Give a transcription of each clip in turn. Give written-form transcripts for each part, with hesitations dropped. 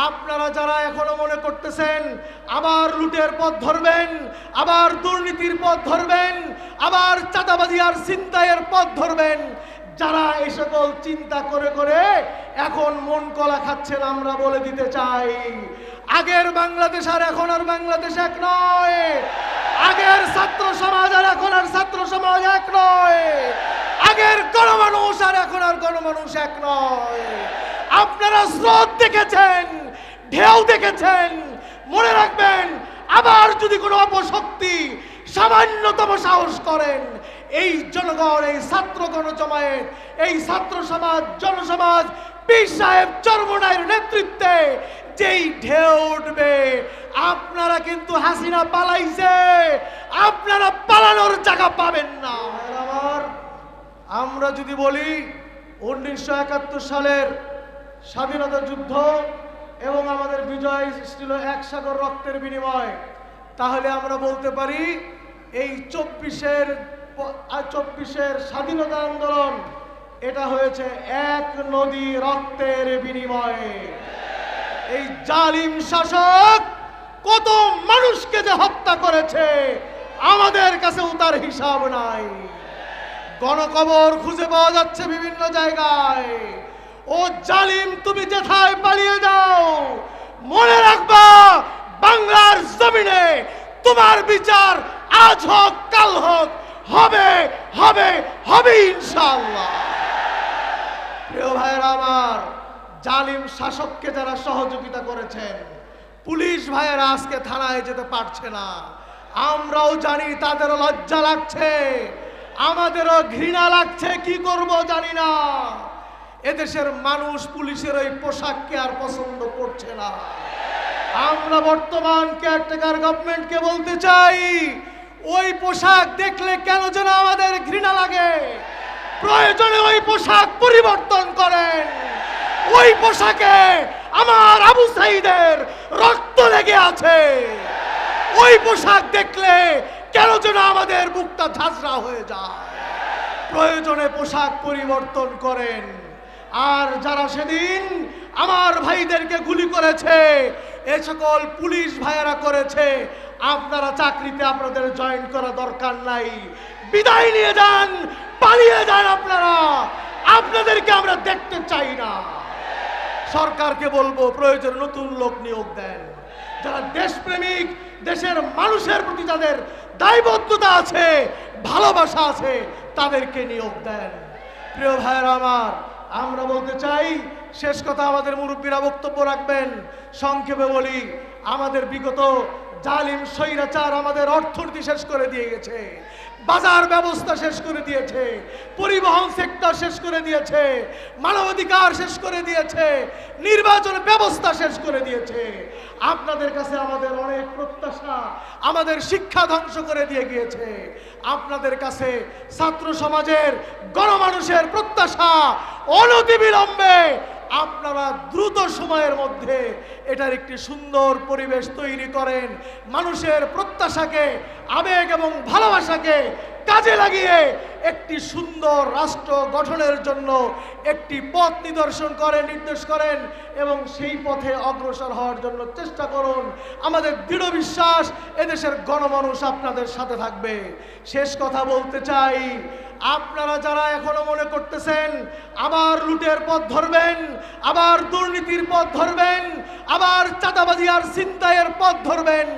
আপনারা যারা এখনো মনে করতেছেন আবার লুটের পথ ধরবেন, আবার দুর্নীতির পথ ধরবেন, আবার চাঁদাবাজি আর ছিনতাইয়ের পথ ধরবেন, যারা এই সকল চিন্তা করে করে এখন মন কলা খাচ্ছেন, আমরা বলে দিতে চাই, আগের বাংলাদেশ আর এখন আর বাংলাদেশ এক নয়। আগের ছাত্র সমাজ আর এখন আর ছাত্র সমাজ এক নয়। আগের গণমানুষ আর এখন আর গণমানুষ এক নয়। আপনারা স্রোত দেখেছেন, ঢেউ দেখেছেন, মনে রাখবেন আবার যদি কোনো অপশক্তি সামান্যতম সাহস করেন, এই জনগণ, এই ছাত্র গণজমায়েত, এই ছাত্র সমাজ, জনসমাজ, পীর সাহেব চরমনাইয়ের নেতৃত্বে যেই ঢেউ উঠবে, আপনারা কিন্তু হাসিনা পালাইছে, আপনারা পালানোর জায়গা পাবেন না। আমার আমরা যদি বলি 1971 সালের স্বাধীনতা যুদ্ধ এবং আমাদের বিজয় ছিল এক সাগর রক্তের বিনিময়, তাহলে আমরা বলতে পারি এই 24-এর স্বাধীনতা আন্দোলন এটা হয়েছে এক নদী রক্তের বিনিময়ে। এই জালিম শাসক কত মানুষকে যে হত্যা করেছে আমাদের কাছে তার হিসাব নাই। গণকবর খুঁজে পাওয়া যাচ্ছে বিভিন্ন জায়গায়। ও জালিম, তুমি যেথায় পালিয়ে যাও, মনে রাখবা বাংলার জমিনে তোমার বিচার আজ হোক কাল হোক হবে হবে হবে ইনশাআল্লাহ। প্রিয় ভাইয়েরা আমার, জালিম শাসককে যারা সহযোগিতা করেছেন, পুলিশ ভাইয়েরা আজকে থানায় যেতে পারছে না। আমরাও জানি তাদেরও লজ্জা লাগছে, আমাদেরও ঘৃণা লাগছে, কি করব জানি না। এদেশের মানুষ পুলিশের ওই পোশাককে আর পছন্দ করছে না। আমরা বর্তমান কেয়ারটেকার গভর্নমেন্টকে বলতে চাই, ওই পোশাক দেখলে কেন যেন আমাদের ঘৃণা লাগে। প্রয়োজনে ওই পোশাক পরিবর্তন করেন। ওই পোশাকে আমার আবু সাইদের রক্ত লেগে আছে। ওই পোশাক দেখলে কেন যেন আমাদের বুকটা ঝাঁঝরা হয়ে যায়। প্রয়োজনে পোশাক পরিবর্তন করেন। আর যারা সেদিন আমার ভাইদেরকে গুলি করেছে, এ সকল পুলিশ ভাইয়েরা করেছে, আপনারা চাকরিতে আপনাদের জয়েন করা দরকার নাই, বিদায় নিয়ে যান, পালিয়ে যান। আপনাদেরকে আমরা দেখতে চাই না। সরকারকে বলবো প্রয়োজন নতুন লোক নিয়োগ দেন, যারা দেশপ্রেমিক, দেশের মানুষের প্রতি যাদের দায়বদ্ধতা আছে, ভালোবাসা আছে, তাদেরকে নিয়োগ দেন। প্রিয় ভাইয়েরা আমার, আমরা বলতে চাই, শেষ কথা আমাদের মুরব্বীরা বক্তব্য রাখবেন। সংক্ষেপে বলি, আমাদের বিগত জালিম স্বৈরাচার আমাদের অর্থনীতি শেষ করে দিয়ে গেছে, বাজার ব্যবস্থা শেষ করে দিয়েছে, পরিবহন সেক্টর শেষ করে দিয়েছে, মানবাধিকার শেষ করে দিয়েছে, নির্বাচন ব্যবস্থা শেষ করে দিয়েছে। আপনাদের কাছে আমাদের অনেক প্রত্যাশা, আমাদের শিক্ষা ধ্বংস করে দিয়ে গিয়েছে। আপনাদের কাছে ছাত্র সমাজের, গণমানুষের প্রত্যাশা, অনতিবিলম্বে আপনারা দ্রুত সময়ের মধ্যে এটার একটি সুন্দর পরিবেশ তৈরি করেন। মানুষের প্রত্যাশাকে, আবেগ এবং ভালোবাসাকে কাজে লাগিয়ে একটি সুন্দর রাষ্ট্র গঠনের জন্য একটি পথ নির্দেশ করেন এবং সেই পথে অগ্রসর হওয়ার জন্য চেষ্টা করুন। আমাদের দৃঢ় বিশ্বাস এদেশের গণমানুষ আপনাদের সাথে থাকবে। শেষ কথা বলতে চাই, আপনারা যারা এখনো মনে করতেছেন আবার লুটের পথ ধরবেন, আবার দুর্নীতির পথ ধরবেন, আবার চাঁদাবাজি আর ছিনতাইয়ের পথ ধরবেন,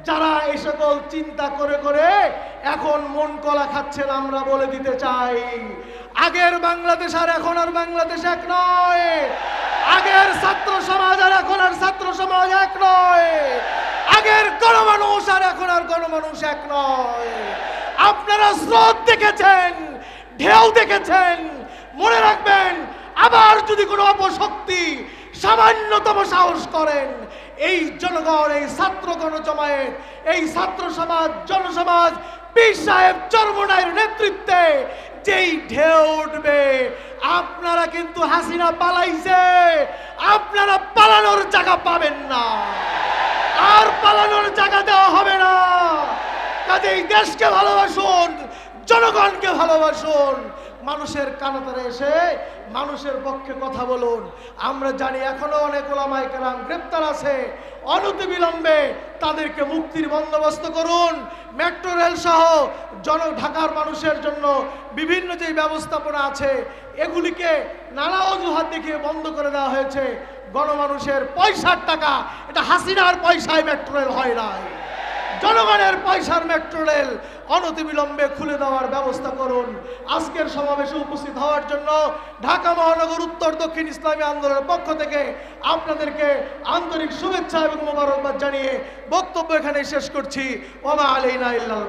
যারা এই সকল চিন্তা করে করে এখন মন কলা খাচ্ছেন, আমরা বলে দিতে চাই, আগের বাংলাদেশ আর এখন আর বাংলাদেশ এক নয়। আগের ছাত্র সমাজ আর এখন আর ছাত্র সমাজ এক নয়। আগের গণমানুষ আর এখন আর গণমানুষ এক নয়। আপনারা স্রোত দেখেছেন, ঢেউ দেখেছেন, মনে রাখবেন আবার যদি কোনো অপশক্তি সামান্যতম সাহস করেন, এই জনগণ, এই ছাত্র গণজমায়েত, এই ছাত্র সমাজ, জনসমাজ, পীর সাহেব চরমনাইয়ের নেতৃত্বে যেই ঢেউ উঠবে, আপনারা কিন্তু হাসিনা পালাইছে, আপনারা পালানোর জায়গা পাবেন না, আর পালানোর জায়গা দেওয়া হবে না। কাজেই দেশকে ভালোবাসুন, জনগণকে ভালোবাসুন, মানুষের কানাতারে এসে মানুষের পক্ষে কথা বলুন। আমরা জানি এখনো অনেক ওলামায়ে কেরাম গ্রেপ্তার আছে, অনতিবিলম্বে তাদেরকে মুক্তির বন্দোবস্ত করুন। মেট্রো রেল সহ ঢাকার মানুষের জন্য বিভিন্ন যে ব্যবস্থাপনা আছে এগুলিকে নানা অজুহাত দেখিয়ে বন্ধ করে দেওয়া হয়েছে। গণমানুষের পয়সার টাকা, এটা হাসিনার পয়সায় মেট্রো রেল হয় নাই, জনগণের পয়সার মেট্রো রেল অনতিবিলম্বে খুলে দেওয়ার ব্যবস্থা করুন। আজকের সমাবেশে উপস্থিত হওয়ার জন্য ঢাকা মহানগর উত্তর দক্ষিণ ইসলামী আন্দোলনের পক্ষ থেকে আপনাদেরকে আন্তরিক শুভেচ্ছা এবং মোবারকবাদ জানিয়ে বক্তব্য এখানে শেষ করছি। ওয়া মা আলাইনা ইল্লাল